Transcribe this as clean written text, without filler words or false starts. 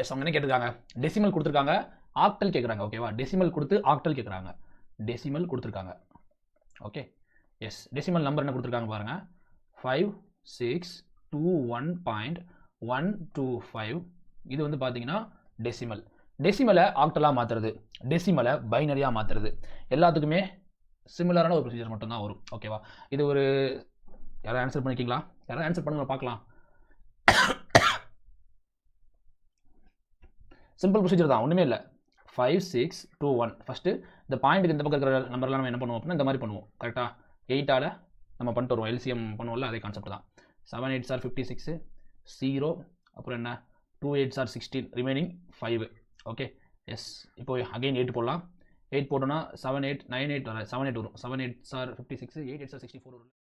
S அவங்க என்ன கேட்டிருக்காங்க, டெசிமல் கொடுத்துருக்காங்க, ஆக்டல் கேட்குறாங்க. ஓகேவா, டெசிமல் கொடுத்து ஆக்டல் கேட்குறாங்க. டெசிமல் கொடுத்துருக்காங்க. ஓகே, எஸ் டெசிமல் நம்பர் என்ன கொடுத்துருக்காங்க பாருங்கள், 5621.125. இது வந்து பார்த்தீங்கன்னா டெசிமல். டெசிமலை ஆக்டலாக மாற்றுறது, டெசிமலை பைனரியாக மாற்றுறது எல்லாத்துக்குமே சிமிலரான ஒரு ப்ரொசீஜர் மட்டும்தான் வரும். ஓகேவா, இது ஒரு யாராவது ஆன்சர் பண்ணிக்கிங்களா? யாராவது ஆன்சர் பண்ணுங்க பார்க்கலாம். சிம்பிள் ப்ரொசீஜர் தான், ஒன்றுமே இல்லை. 5621 ஃபஸ்ட்டு இந்த பாயிண்ட்டுக்கு இந்த பக்கம் இருக்கிற நம்பர்லாம் நம்ம என்ன பண்ணுவோம் அப்படின்னா இந்த மாதிரி பண்ணுவோம். கரெக்டாக 8ஆல் நம்ம பண்ணிட்டு வருவோம், எல்சிஎம் பண்ணுவோம்ல, அதே கான்செப்ட் தான். 7 8s are 56, 0, அப்புறம் என்ன 2 8s are 16, remaining 5. Okay, yes இப்போ அகைன் 8 போடலாம். 8 போட்டோன்னா 7 8 9 8 வர 7 8 வரும். 7 8s are 56, 8 8s are 64 வரும்.